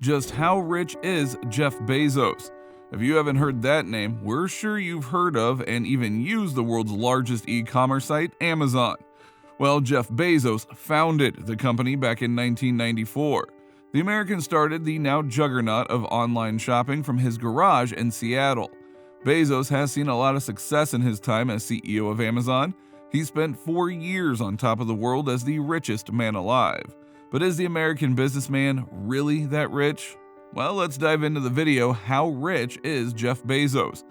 Just how rich is Jeff Bezos? If you haven't heard that name, we're sure you've heard of and even used the world's largest e-commerce site, Amazon. Well, Jeff Bezos founded the company back in 1994. The American started the now juggernaut of online shopping from his garage in Seattle. Bezos has seen a lot of success in his time as CEO of Amazon. He spent 4 years on top of the world as the richest man alive. But is the American businessman really that rich? Well, let's dive into the video, How Rich is Jeff Bezos?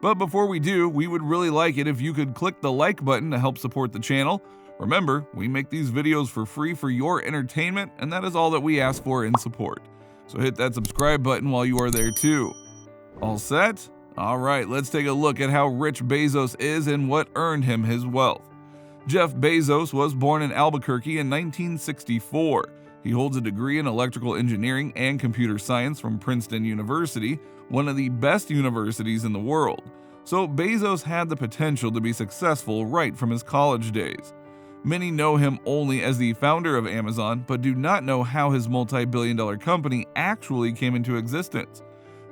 But before we do, we would really like it if you could click the like button to help support the channel. Remember, we make these videos for free for your entertainment, and that is all that we ask for in support. So hit that subscribe button while you are there too. All set? Alright, let's take a look at how rich Bezos is and what earned him his wealth. Jeff Bezos was born in Albuquerque in 1964. He holds a degree in electrical engineering and computer science from Princeton University, one of the best universities in the world. So Bezos had the potential to be successful right from his college days. Many know him only as the founder of Amazon, but do not know how his multi-billion-dollar company actually came into existence.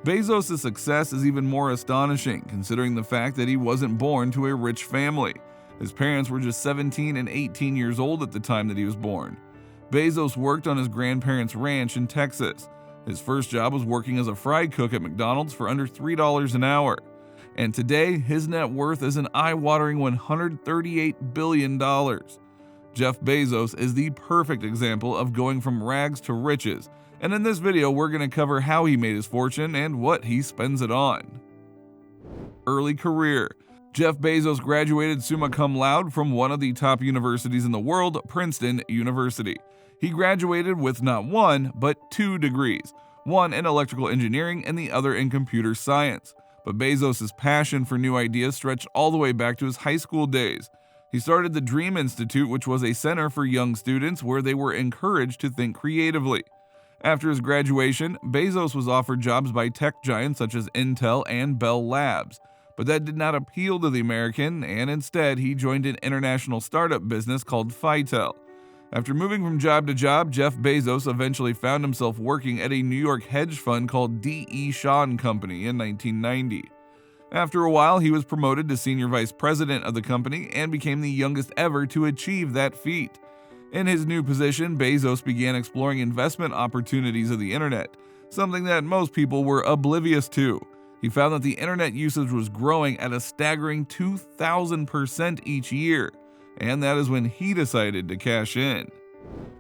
Bezos' success is even more astonishing, considering the fact that he wasn't born to a rich family. His parents were just 17 and 18 years old at the time that he was born. Bezos worked on his grandparents' ranch in Texas. His first job was working as a fry cook at McDonald's for under $3 an hour. And today, his net worth is an eye-watering $138 billion. Jeff Bezos is the perfect example of going from rags to riches. And in this video, we're going to cover how he made his fortune and what he spends it on. Early career. Jeff Bezos graduated summa cum laude from one of the top universities in the world, Princeton University. He graduated with not one, but 2 degrees, one in electrical engineering and the other in computer science. But Bezos' passion for new ideas stretched all the way back to his high school days. He started the Dream Institute, which was a center for young students where they were encouraged to think creatively. After his graduation, Bezos was offered jobs by tech giants such as Intel and Bell Labs. But that did not appeal to the American, and instead he joined an international startup business called Fitel. After moving from job to job, Jeff Bezos eventually found himself working at a New York hedge fund called D.E. Shaw & Company in 1990. After a while, he was promoted to senior vice president of the company and became the youngest ever to achieve that feat. In his new position, Bezos began exploring investment opportunities of the internet, something that most people were oblivious to. He found that the internet usage was growing at a staggering 2,000% each year, and that is when he decided to cash in.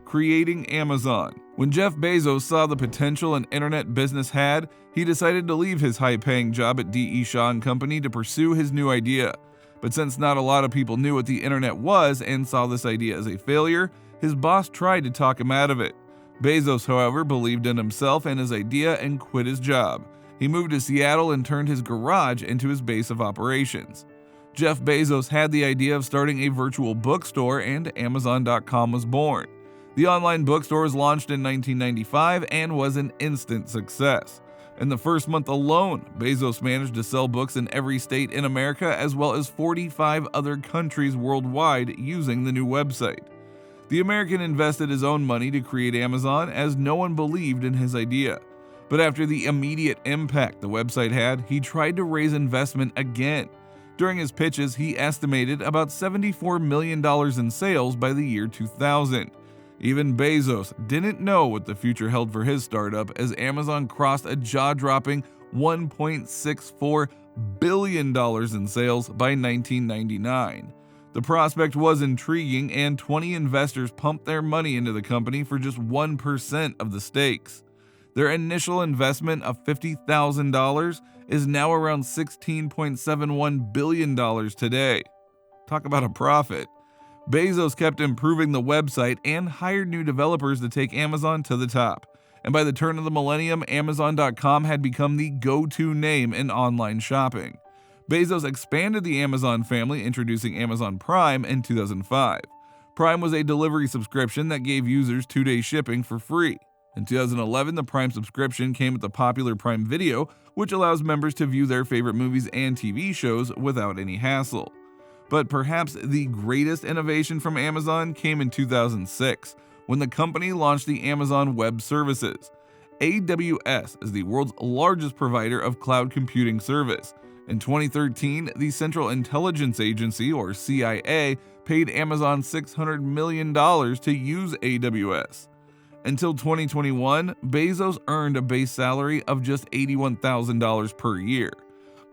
Creating Amazon. When Jeff Bezos saw the potential an internet business had, he decided to leave his high-paying job at D.E. Shaw & Company to pursue his new idea. But since not a lot of people knew what the internet was and saw this idea as a failure, his boss tried to talk him out of it. Bezos, however, believed in himself and his idea and quit his job. He moved to Seattle and turned his garage into his base of operations. Jeff Bezos had the idea of starting a virtual bookstore, and Amazon.com was born. The online bookstore was launched in 1995 and was an instant success. In the first month alone, Bezos managed to sell books in every state in America as well as 45 other countries worldwide using the new website. The American invested his own money to create Amazon as no one believed in his idea. But after the immediate impact the website had, he tried to raise investment again. During his pitches, he estimated about $74 million in sales by the year 2000. Even Bezos didn't know what the future held for his startup as Amazon crossed a jaw-dropping $1.64 billion in sales by 1999. The prospect was intriguing, and 20 investors pumped their money into the company for just 1% of the stakes. Their initial investment of $50,000 is now around $16.71 billion today. Talk about a profit. Bezos kept improving the website and hired new developers to take Amazon to the top. And by the turn of the millennium, Amazon.com had become the go-to name in online shopping. Bezos expanded the Amazon family, introducing Amazon Prime in 2005. Prime was a delivery subscription that gave users 2-day shipping for free. In 2011, the Prime subscription came with the popular Prime Video, which allows members to view their favorite movies and TV shows without any hassle. But perhaps the greatest innovation from Amazon came in 2006, when the company launched the Amazon Web Services. AWS is the world's largest provider of cloud computing service. In 2013, the Central Intelligence Agency, or CIA, paid Amazon $600 million to use AWS. Until 2021, Bezos earned a base salary of just $81,000 per year.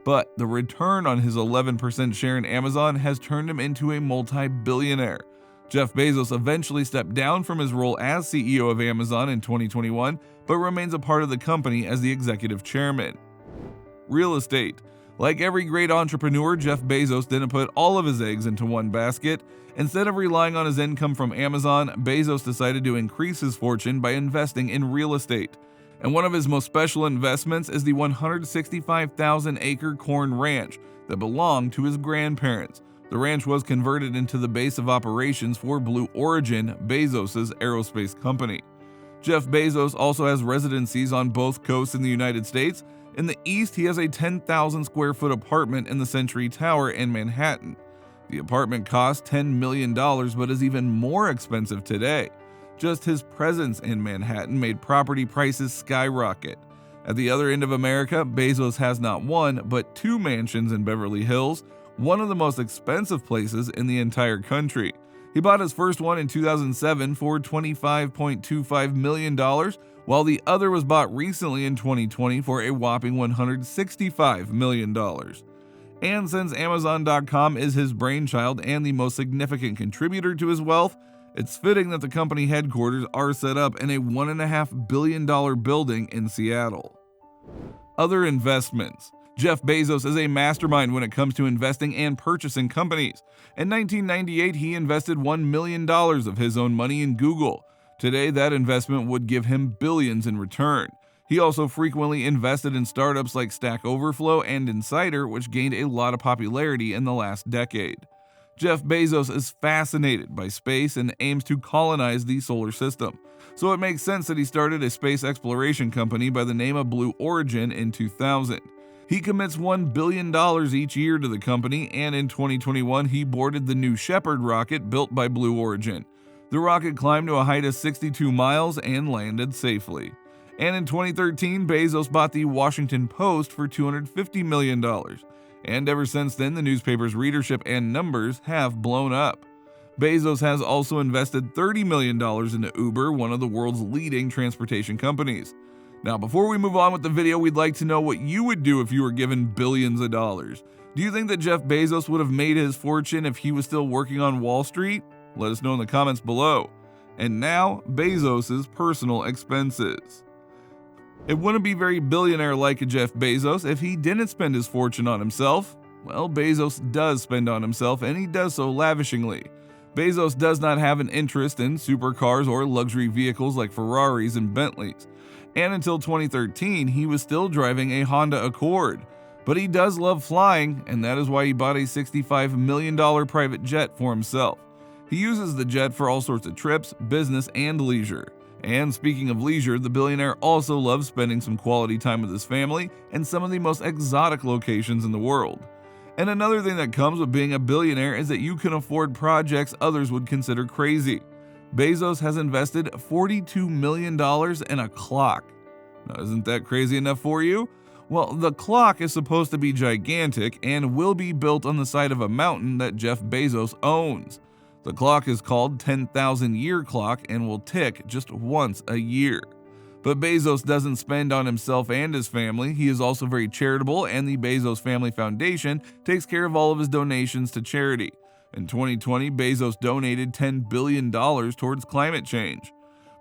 But the return on his 11% share in Amazon has turned him into a multi-billionaire. Jeff Bezos eventually stepped down from his role as CEO of Amazon in 2021, but remains a part of the company as the executive chairman. Real estate. Like every great entrepreneur, Jeff Bezos didn't put all of his eggs into one basket. Instead of relying on his income from Amazon, Bezos decided to increase his fortune by investing in real estate. And one of his most special investments is the 165,000-acre corn ranch that belonged to his grandparents. The ranch was converted into the base of operations for Blue Origin, Bezos' aerospace company. Jeff Bezos also has residencies on both coasts in the United States. In the east, he has a 10,000 square foot apartment in the Century Tower in Manhattan. The apartment cost $10 million, but is even more expensive today. Just his presence in Manhattan made property prices skyrocket. At the other end of America, Bezos has not one, but two mansions in Beverly Hills, one of the most expensive places in the entire country. He bought his first one in 2007 for $25.25 million, while the other was bought recently in 2020 for a whopping $165 million. And since Amazon.com is his brainchild and the most significant contributor to his wealth, it's fitting that the company headquarters are set up in a $1.5 billion building in Seattle. Other investments. Jeff Bezos is a mastermind when it comes to investing and purchasing companies. In 1998, he invested $1 million of his own money in Google. Today, that investment would give him billions in return. He also frequently invested in startups like Stack Overflow and Insider, which gained a lot of popularity in the last decade. Jeff Bezos is fascinated by space and aims to colonize the solar system. So it makes sense that he started a space exploration company by the name of Blue Origin in 2000. He commits $1 billion each year to the company, and in 2021 he boarded the New Shepard rocket built by Blue Origin. The rocket climbed to a height of 62 miles and landed safely. And in 2013, Bezos bought the Washington Post for $250 million. And ever since then, the newspaper's readership and numbers have blown up. Bezos has also invested $30 million into Uber, one of the world's leading transportation companies. Now, before we move on with the video, we'd like to know what you would do if you were given billions of dollars. Do you think that Jeff Bezos would have made his fortune if he was still working on Wall Street? Let us know in the comments below. And now, Bezos' personal expenses. It wouldn't be very billionaire-like of Jeff Bezos if he didn't spend his fortune on himself. Well, Bezos does spend on himself, and he does so lavishingly. Bezos does not have an interest in supercars or luxury vehicles like Ferraris and Bentleys. And until 2013, he was still driving a Honda Accord. But he does love flying, and that is why he bought a $65 million private jet for himself. He uses the jet for all sorts of trips, business, and leisure. And speaking of leisure, the billionaire also loves spending some quality time with his family in some of the most exotic locations in the world. And another thing that comes with being a billionaire is that you can afford projects others would consider crazy. Bezos has invested $42 million in a clock. Now, isn't that crazy enough for you? Well, the clock is supposed to be gigantic and will be built on the side of a mountain that Jeff Bezos owns. The clock is called 10,000-year clock and will tick just once a year. But Bezos doesn't spend on himself and his family. He is also very charitable, and the Bezos Family Foundation takes care of all of his donations to charity. In 2020, Bezos donated $10 billion towards climate change.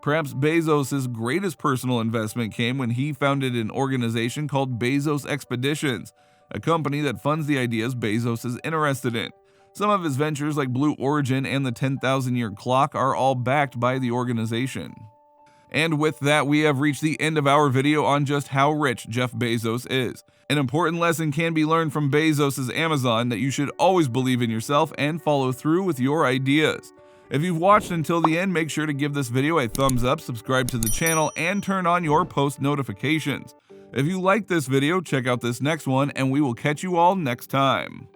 Perhaps Bezos' greatest personal investment came when he founded an organization called Bezos Expeditions, a company that funds the ideas Bezos is interested in. Some of his ventures like Blue Origin and the 10,000-year clock are all backed by the organization. And with that, we have reached the end of our video on just how rich Jeff Bezos is. An important lesson can be learned from Bezos' Amazon that you should always believe in yourself and follow through with your ideas. If you've watched until the end, make sure to give this video a thumbs up, subscribe to the channel, and turn on your post notifications. If you like this video, check out this next one, and we will catch you all next time.